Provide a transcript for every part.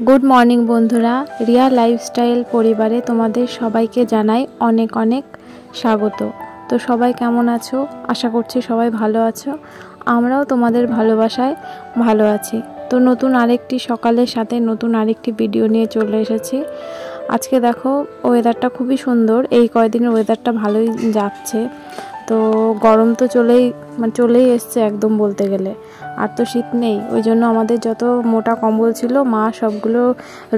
Good morning বন্ধুরা, Riya lifestyle পরিবারে তোমাদের সবাইকে জানাই অনেক অনেক স্বাগত। তো সবাই কেমন আছো? আশা করছি সবাই ভালো আছো। আমরাও তোমাদের ভালোবাসায় ভালো আছি। তো নতুন আরেকটি সকালের সাথে নতুন আরেকটি ভিডিও নিয়ে চলে এসেছি। আজকে দেখো ওয়েদারটা খুবই সুন্দর, এই কয়েকদিনের ওয়েদারটা ভালোই যাচ্ছে। তো গরম তো চলেই এসছে একদম বলতে গেলে, আর তো শীত নেই। ওই জন্য আমাদের যত মোটা কম্বল ছিল মা সবগুলো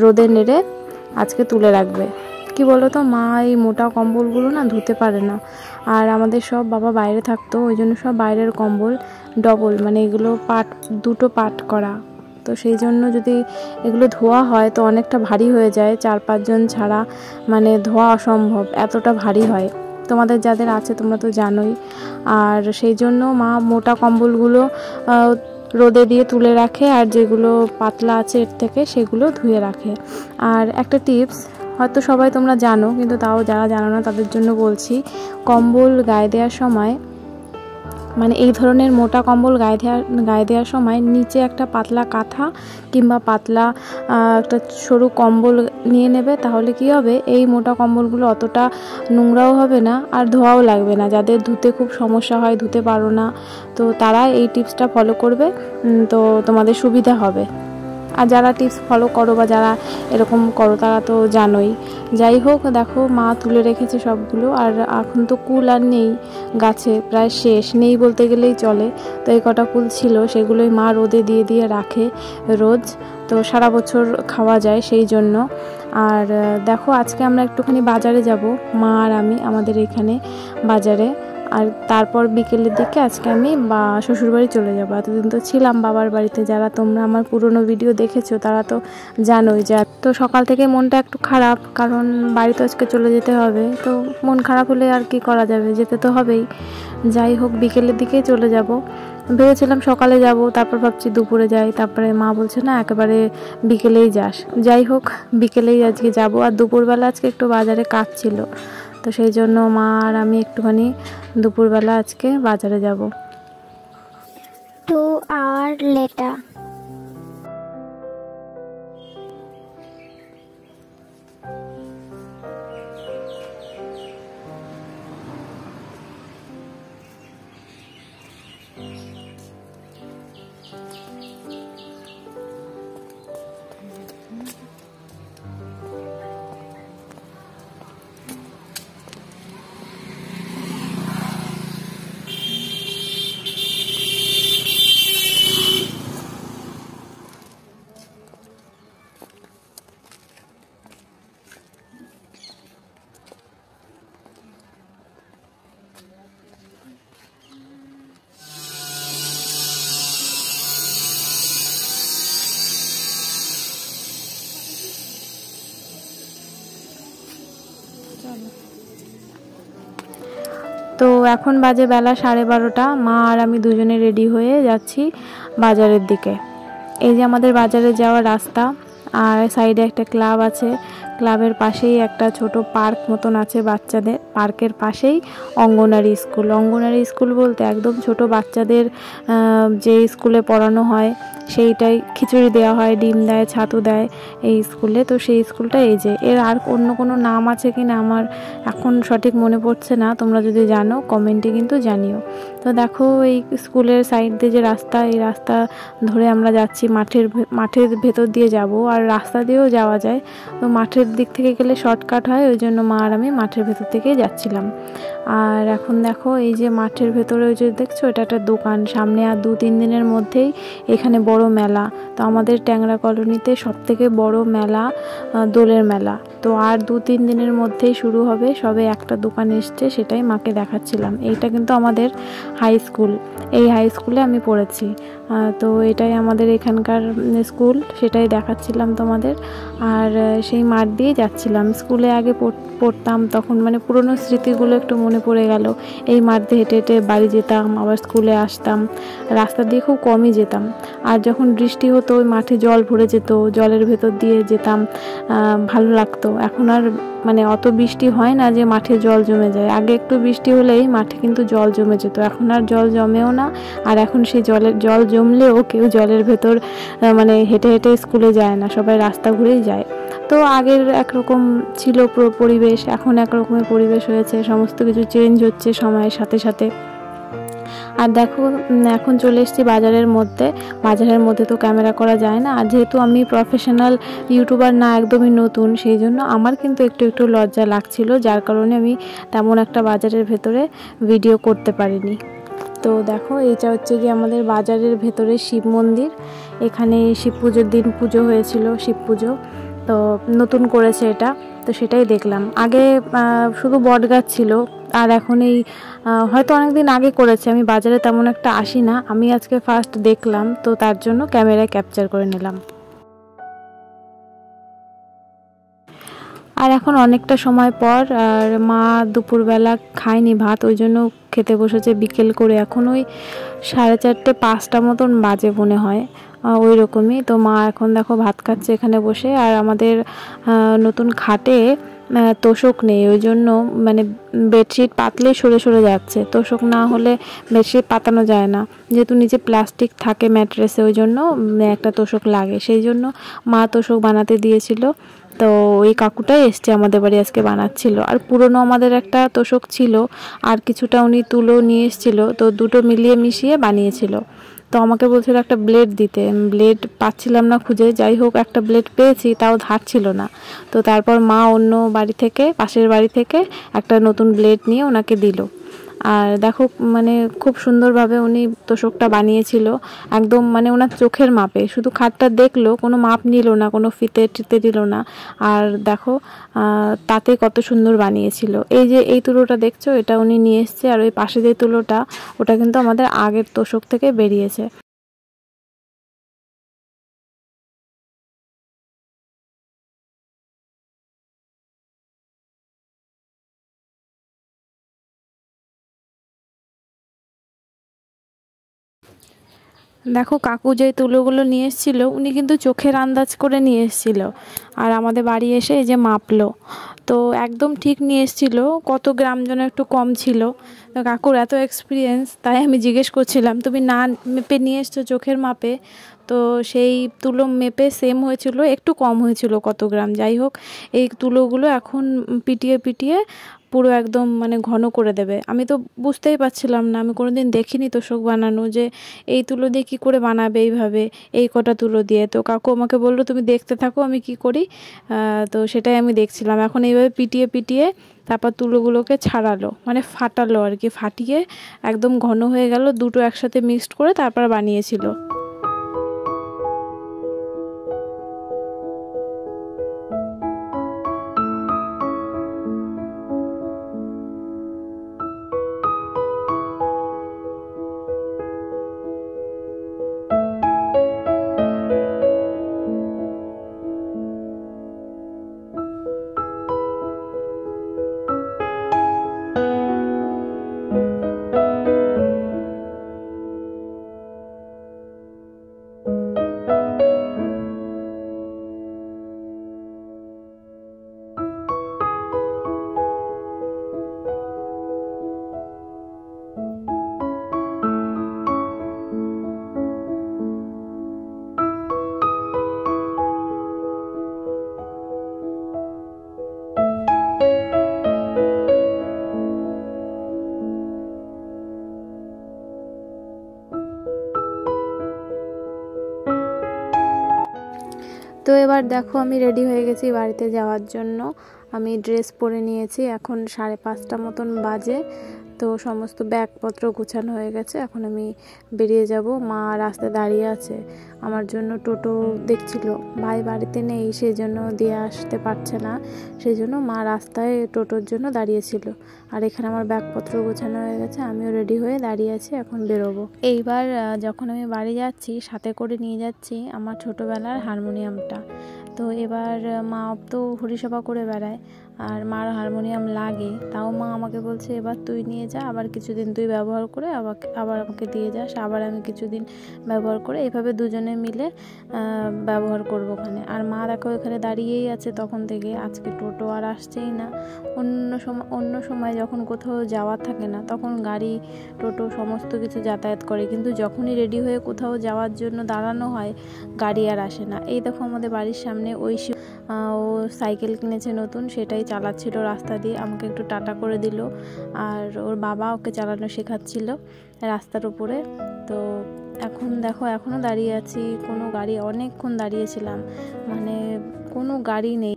রোদে নেড়ে আজকে তুলে রাখবে। কি বলো তো, মা এই মোটা কম্বলগুলো না ধুতে পারে না। আর আমাদের সব বাবা বাইরে থাকতো, ওই জন্য সব বাইরের কম্বল ডবল, মানে এগুলো দুটো পাট করা। তো সেই জন্য যদি এগুলো ধোয়া হয় তো অনেকটা ভারী হয়ে যায়, 4-5 জন ছাড়া মানে ধোয়া অসম্ভব, এতটা ভারী হয়। তোমাদের যাদের আছে তোমরা তো জানোই। আর সেই জন্য মা মোটা কম্বলগুলো রোদে দিয়ে তুলে রাখে, আর যেগুলো পাতলা আছে এর থেকে সেগুলো ধুয়ে রাখে। আর একটা টিপস হয়তো সবাই তোমরা জানো, কিন্তু তাও যারা জানো না তাদের জন্য বলছি। কম্বল গায়ে দেওয়ার সময়, মানে এই ধরনের মোটা কম্বল গায়ে দেওয়ার সময় নিচে একটা পাতলা কাঁথা কিংবা পাতলা একটা সরু কম্বল নিয়ে নেবে। তাহলে কি হবে, এই মোটা কম্বলগুলো অতটা নোংরাও হবে না আর ধোয়াও লাগবে না। যাদের ধুতে খুব সমস্যা হয়, ধুতে পারো না, তো তারা এই টিপসটা ফলো করবে, তো তোমাদের সুবিধা হবে। আর যারা টিপস ফলো করো বা যারা এরকম করো তারা তো জানোই। যাই হোক, দেখো মা তুলে রেখেছে সবগুলো। আর এখন তো কুল আর নেই গাছে, প্রায় শেষ, নেই বলতে গেলেই চলে। তো এই কটা কুল ছিল সেগুলোই মা রোদে দিয়ে রাখে রোজ, তো সারা বছর খাওয়া যায় সেই জন্য। আর দেখো আজকে আমরা একটুখানি বাজারে যাব, মা আর আমি, আমাদের এখানে বাজারে। আর তারপর বিকেলের দিকে আজকে আমি শ্বশুরবাড়ি চলে যাবো। এতদিন তো ছিলাম বাবার বাড়িতে, যারা তোমরা আমার পুরনো ভিডিও দেখেছো তারা তো জানোই। তো সকাল থেকে মনটা একটু খারাপ, কারণ বাড়ি তো আজকে চলে যেতে হবে। তো মন খারাপ হলে আর কি করা যাবে, যেতে তো হবেই। যাই হোক, বিকেলের দিকেই চলে যাব। ভেবেছিলাম সকালে যাব, তারপর ভাবছি দুপুরে যাই, তারপরে মা বলছে না একেবারে বিকেলেই যাস। যাই হোক, বিকেলেই আজকে যাব। আর দুপুরবেলা আজকে একটু বাজারে কাজ ছিল, তো সেই জন্য মা আর আমি একটুখানি দুপুরবেলা আজকে বাজারে যাব। 2 hours later. তো এখন বাজে বেলা 12:30, মা আর আমি দুজনে রেডি হয়ে যাচ্ছি বাজারের দিকে। এই যে আমাদের বাজারে যাওয়ার রাস্তা, আর সাইডে একটা ক্লাব আছে, ক্লাবের পাশেই একটা ছোট পার্ক মতন আছে বাচ্চাদের। পার্কের পাশেই অঙ্গনারী স্কুল বলতে একদম ছোট বাচ্চাদের যে স্কুলে পড়ানো হয় সেইটাই, খিচুড়ি দেওয়া হয়, ডিম দেয়, ছাতু দেয় এই স্কুলে। তো সেই স্কুলটা এই যে, এর আর অন্য কোনো নাম আছে কি না আমার এখন সঠিক মনে পড়ছে না, তোমরা যদি জানো কমেন্টে কিন্তু জানিও। তো দেখো এই স্কুলের সাইড দিয়ে যে রাস্তা, এই রাস্তা ধরে আমরা যাচ্ছি, মাঠের ভেতর দিয়ে যাব, আর রাস্তা দিয়েও যাওয়া যায়। তো মাঠের দিক থেকে গেলে শর্টকাট হয়, ওই জন্য মা আর আমি মাঠের ভেতর থেকেই যাচ্ছিলাম। আর এখন দেখো এই যে মাঠের ভেতরে ওই যে দেখছো, এটা একটা দোকান। সামনে আর 2-3 দিনের মধ্যেই এখানে বড় মেলা। তো আমাদের ট্যাংরা কলোনিতে সবথেকে বড় মেলা দোলের মেলা। তো আর 2-3 দিনের মধ্যেই শুরু হবে। সবে একটা দোকান এসছে, সেটাই মাকে দেখাচ্ছিলাম। এইটা কিন্তু আমাদের হাই স্কুল, এই হাই স্কুলে আমি পড়েছি। তো এটাই আমাদের এখানকার স্কুল, সেটাই দেখাচ্ছিলাম তোমাদের। আর সেই মাঠ দিয়ে যাচ্ছিলাম। স্কুলে আগে পড়তাম, তখন মানে পুরনো স্মৃতিগুলো একটু মনে মনে পড়ে গেল। এই মাঠ দিয়ে হেঁটে হেঁটে বাড়ি যেতাম, আবার স্কুলে আসতাম, রাস্তা দিয়ে খুব কমই যেতাম। আর যখন বৃষ্টি হতো ওই মাঠে জল ভরে যেত, জলের ভেতর দিয়ে যেতাম, ভালো লাগতো। এখন আর মানে অত বৃষ্টি হয় না যে মাঠে জল জমে যায়। আগে একটু বৃষ্টি হলেই মাঠে কিন্তু জল জমে যেত, এখন আর জল জমেও না। আর এখন সেই জল জমলেও কেউ জলের ভেতর মানে হেঁটে হেঁটে স্কুলে যায় না, সবাই রাস্তা ঘুরেই যায়। তো আগের একরকম ছিল পরিবেশ, এখন একরকমের পরিবেশ হয়েছে, সমস্ত কিছু চেঞ্জ হচ্ছে সময়ের সাথে সাথে। আর দেখো এখন চলে এসেছি বাজারের মধ্যে তো ক্যামেরা করা যায় না। আর যেহেতু আমি প্রফেশনাল ইউটিউবার না, একদমই নতুন, সেই জন্য আমার কিন্তু একটু একটু লজ্জা লাগছিল, যার কারণে আমি তেমন একটা বাজারের ভেতরে ভিডিও করতে পারিনি। তো দেখো এইটা হচ্ছে কি আমাদের বাজারের ভেতরে শিব মন্দির। এখানে শিব পুজোর দিন পুজো হয়েছিল, শিব পুজো, তো নতুন করেছে এটা, তো সেটাই দেখলাম। আগে শুধু বট গাছ ছিল, আর এখন এই হয়তো অনেক দিন আগে করেছে, আমি বাজারে তেমন একটা আসি না, আমি আজকে ফার্স্ট দেখলাম, তো তার জন্য ক্যামেরায় ক্যাপচার করে নিলাম। আর এখন অনেকটা সময় পর, আর মা দুপুরবেলা খায়নি ভাত, ওই জন্য খেতে বসেছে বিকেল করে। এখন ওই 4:30 5টা মতন বাজে মনে হয়, ওই রকমই। তো মা এখন দেখো ভাত খাচ্ছে এখানে বসে। আর আমাদের নতুন খাটে তোষক নেই, ওই জন্য মানে বেডশিট পাতলেই সরে সরে যাচ্ছে। তোষক না হলে বেডশিট পাতানো যায় না, যেহেতু নিচে প্লাস্টিক থাকে ম্যাট্রেসে, ওই জন্য একটা তোষক লাগে, সেই জন্য মা তোষক বানাতে দিয়েছিল। তো ওই কাকুটাই এসছে আমাদের বাড়ি আজকে, বানাচ্ছিল। আর পুরনো আমাদের একটা তোষক ছিল, আর কিছুটা উনি তুলো নিয়ে এসেছিলো, তো দুটো মিলিয়ে মিশিয়ে বানিয়েছিল। তো আমাকে বলছিল একটা ব্লেড দিতে, ব্লেড পাচ্ছিলাম না খুঁজে, যাই হোক একটা ব্লেড পেয়েছি, তাও ধার ছিল না। তো তারপর মা অন্য বাড়ি থেকে, পাশের বাড়ি থেকে একটা নতুন ব্লেড নিয়ে ওনাকে দিল। আর দেখো মানে খুব সুন্দরভাবে উনি তোষকটা বানিয়েছিল, একদম মানে ওনার চোখের মাপে। শুধু খাটটা দেখলো, কোনো মাপ নিল না, কোনো ফিতে টিতে দিল না। আর দেখো তাতে কত সুন্দর বানিয়েছিল। এই যে এই তুলোটা দেখছো, এটা উনি নিয়ে এসছে। আর ওই পাশে যে তুলোটা, ওটা কিন্তু আমাদের আগের তোষক থেকে বেরিয়েছে। দেখো কাকু যে তুলোগুলো নিয়ে এসেছিলো, উনি কিন্তু চোখের আন্দাজ করে নিয়ে এসেছিলো, আর আমাদের বাড়ি এসে এই যে মাপলো, তো একদম ঠিক নিয়ে এসেছিলো। কত গ্রাম যেন একটু কম ছিল। তো কাকুর এত এক্সপিরিয়েন্স, তাই আমি জিজ্ঞেস করছিলাম তুমি না মেপে নিয়ে এসছো চোখের মাপে? তো সেই তুলো মেপে সেম হয়েছিল, একটু কম হয়েছিল কত গ্রাম। যাই হোক, এই তুলোগুলো এখন পিটিয়ে পিটিয়ে পুরো একদম মানে ঘন করে দেবে। আমি তো বুঝতেই পারছিলাম না, আমি কোনোদিন দেখিনি তোষক বানানো, যে এই তুলো দিয়ে কী করে বানাবে এইভাবে, এই কটা তুলো দিয়ে। তো কাকু আমাকে বললো তুমি দেখতে থাকো আমি কি করি। তো সেটাই আমি দেখছিলাম। এখন এইভাবে পিটিয়ে পিটিয়ে তারপর তুলোগুলোকে ছাড়ালো, মানে ফাটালো আর কি, ফাটিয়ে একদম ঘন হয়ে গেল, দুটো একসাথে মিক্সড করে তারপর বানিয়েছিল। তো এবার দেখো আমি রেডি হয়ে গেছি বাড়িতে যাওয়ার জন্য। আমি ড্রেস পরে নিয়েছি, এখন 5:30 মতন বাজে। তো সমস্ত ব্যাগপত্র গুছানো হয়ে গেছে, এখন আমি বেরিয়ে যাব। মা রাস্তায় দাঁড়িয়ে আছে, আমার জন্য টোটো দেখছিল। ভাই বাড়িতে নেই, সেই জন্য দিয়ে আসতে পারছে না, সেই জন্য মা রাস্তায় টোটোর জন্য দাঁড়িয়েছিল। আর এখানে আমার ব্যাগপত্র গোছানো হয়ে গেছে, আমিও রেডি হয়ে দাঁড়িয়ে আছি, এখন বেরোবো। এইবার যখন আমি বাড়ি যাচ্ছি, সাথে করে নিয়ে যাচ্ছি আমার ছোটোবেলার হারমোনিয়ামটা। তো এবার মা তো হরিসভা করে বেড়ায়, আর মার হারমোনিয়াম লাগে, তাও মা আমাকে বলছে এবার তুই নিয়ে যা, আবার কিছুদিন তুই ব্যবহার করে আবার আমাকে দিয়ে যাস, আবার আমি কিছুদিন ব্যবহার করে, এইভাবে দুজনে মিলে ব্যবহার করবো ওখানে। আর মা দেখো এখানে দাঁড়িয়েই আছে তখন থেকে, আজকে টোটো আর আসছেই না। অন্য সময় যখন কোথাও যাওয়ার থাকে না তখন গাড়ি টোটো সমস্ত কিছু যাতায়াত করে, কিন্তু যখনই রেডি হয়ে কোথাও যাওয়ার জন্য দাঁড়ানো হয় গাড়ি আর আসে না। এই দেখো আমাদের বাড়ির সামনে ঐশী, ও সাইকেল কিনেছে নতুন, সেটাই চালাচ্ছিল রাস্তা দিয়ে, আমাকে একটু টাটা করে দিল। আর ওর বাবা ওকে চালানো শেখাচ্ছিল রাস্তার উপরে। তো এখন দেখো এখনও দাঁড়িয়ে আছি, কোনো গাড়ি, অনেকক্ষণ দাঁড়িয়েছিলাম, মানে কোনো গাড়ি নেই।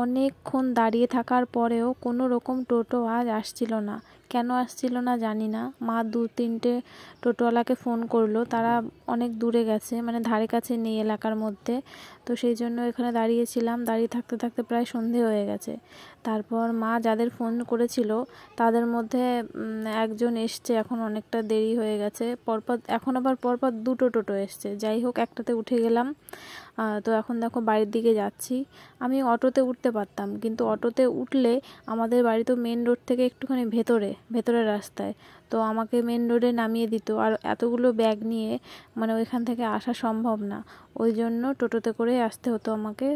অনেকক্ষণ দাঁড়িয়ে থাকার পরেও কোনো রকম টোটো আজ আসছিল না। কেন আসছিল না জানি না। মা 2-3টে টোটোওয়ালাকে ফোন করলো, তারা অনেক দূরে গেছে, মানে ধারে কাছে নেই এলাকার মধ্যে। তো সেই জন্য এখানে দাঁড়িয়েছিলাম, দাঁড়িয়ে থাকতে থাকতে প্রায় সন্ধে হয়ে গেছে। তারপর মা যাদের ফোন করেছিল তাদের মধ্যে একজন এসছে, এখন অনেকটা দেরি হয়ে গেছে, এখন আবার পরপর 2টো টোটো এসছে। যাই হোক, একটাতে উঠে গেলাম। তো এখন দেখো বাড়ির দিকে যাচ্ছি। আমি অটোতে উঠতে পারতাম, কিন্তু অটোতে উঠলে আমাদের বাড়ি তো মেন রোড থেকে একটুখানি ভেতরের রাস্তায়, তো আমাকে মেন রোডে নামিয়ে দিত, আর এতগুলো ব্যাগ নিয়ে মানে ওইখান থেকে আসা সম্ভব না। ওই জন্য টোটোতে করে আসতে হতো আমাকে।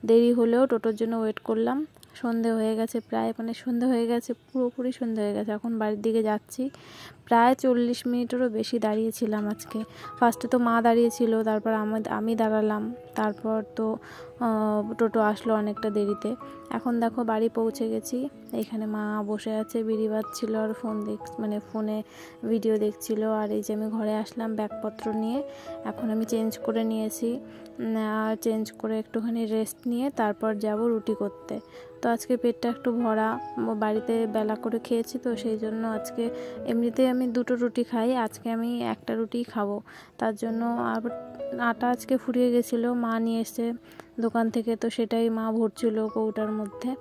দেরি হলেও টোটোর জন্য ওয়েট করলাম। সন্ধে হয়ে গেছে প্রায়, মানে সন্ধে হয়ে গেছে, পুরোপুরি সন্ধে হয়ে গেছে। এখন বাড়ির দিকে যাচ্ছি। প্রায় 40 মিনিটেরও বেশি দাঁড়িয়েছিলাম আজকে। ফার্স্টে তো মা দাঁড়িয়েছিল, তারপর আমি দাঁড়ালাম, তারপর তো টোটো আসলো অনেকটা দেরিতে। এখন দেখো বাড়ি পৌঁছে গেছি। এখানে মা বসে আছে, বিড়ি বাজছিল আর ফোনে ভিডিও দেখছিল। আর এই যে আমি ঘরে আসলাম ব্যাগপত্র নিয়ে। এখন আমি চেঞ্জ করে নিয়েছি, আর চেঞ্জ করে একটুখানি রেস্ট নিয়ে তারপর যাব রুটি করতে। তো আজকে পেটটা একটু ভরা, বাড়িতে বেলা করে খেয়েছি, তো সেই জন্য আজকে এমনিতে আমি 2টো রুটি খাই, আজকে আমি একটা রুটিই খাবো। তার জন্য আবার আটা আজকে ফুরিয়ে গেছিলো, মা নিয়ে এসছে দোকান থেকে, তো সেটাই মা ভরছিল কৌটার মধ্যে।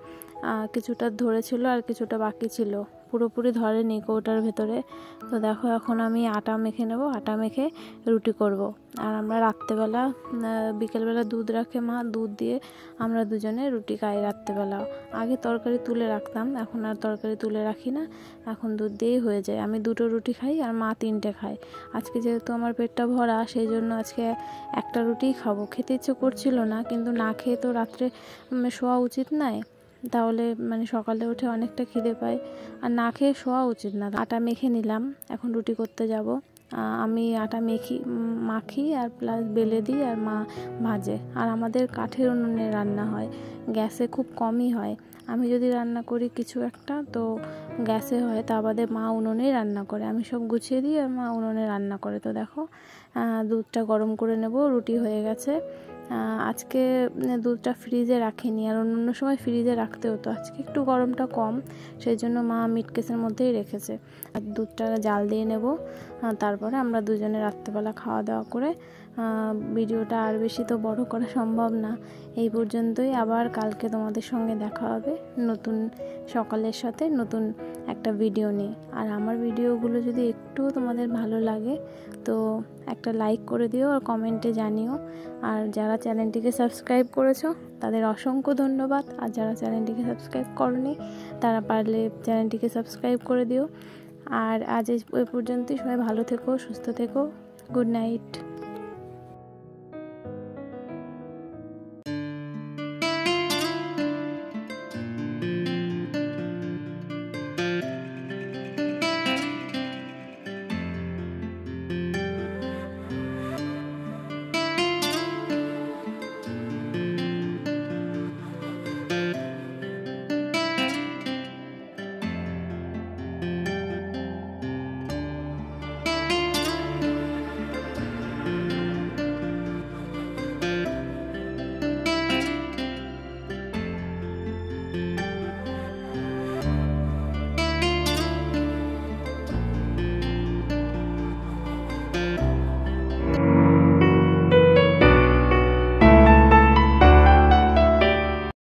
কিছুটা ধরেছিল আর কিছুটা বাকি ছিল, পুরোপুরি ধরেনি কৌটার ভেতরে। তো দেখো এখন আমি আটা মেখে নেব, আটা মেখে রুটি করব। আর আমরা রাত্রেবেলা বিকেলবেলা দুধ রাখে মা, দুধ দিয়ে আমরা দুজনে রুটি খাই রাত্রেবেলা। আগে তরকারি তুলে রাখতাম, এখন আর তরকারি তুলে রাখি না, এখন দুধ দিয়েই হয়ে যায়। আমি 2টো রুটি খাই আর মা 3টে খায়। আজকে যেহেতু আমার পেটটা ভরা, সেই জন্য আজকে একটা রুটিই খাবো। খেতে ইচ্ছে করছিল না, কিন্তু না খেয়ে তো রাত্রে শোয়া উচিত নয়, তাহলে মানে সকালে উঠে অনেকটা খিদে পায়, আর না খেয়ে শোয়া উচিত না। আটা মেখে নিলাম, এখন রুটি করতে যাব। আমি আটা মাখি আর প্লাস বেলে দিই, আর মা ভাজে। আর আমাদের কাঠের উনুনে রান্না হয়, গ্যাসে খুব কমই হয়। আমি যদি রান্না করি কিছু একটা, তো গ্যাসে হয়, তা বাদে মা উনুনেই রান্না করে। আমি সব গুছিয়ে দিই আর মা উনুনে রান্না করে। তো দেখো দুধটা গরম করে নেব, রুটি হয়ে গেছে। আজকে দুধটা ফ্রিজে রাখিনি, আর অন্য সময় ফ্রিজে রাখতে হতো, আজকে একটু গরমটা কম, সেই জন্য মা মিট কেসের মধ্যেই রেখেছে। আর দুধটা জাল দিয়ে নেব, তারপরে আমরা দুজনে রাত্রেবেলা খাওয়া দাওয়া করে। ভিডিওটা আর বেশি তো বড় করা সম্ভব না, এই পর্যন্তই। আবার কালকে তোমাদের সঙ্গে দেখা হবে নতুন সকালের সাথে, নতুন একটা ভিডিও নিয়ে। আর আমার ভিডিওগুলো যদি একটুও তোমাদের ভালো লাগে তো একটা লাইক করে দিও আর কমেন্টে জানিও। আর যারা চ্যানেলটিকে সাবস্ক্রাইব করেছো তাদের অসংখ্য ধন্যবাদ, আর যারা চ্যানেলটিকে সাবস্ক্রাইব করনি তারা পারলে চ্যানেলটিকে সাবস্ক্রাইব করে দিও। আর আজ এই পর্যন্তই। সবাই ভালো থেকো, সুস্থ থেকো। Good night.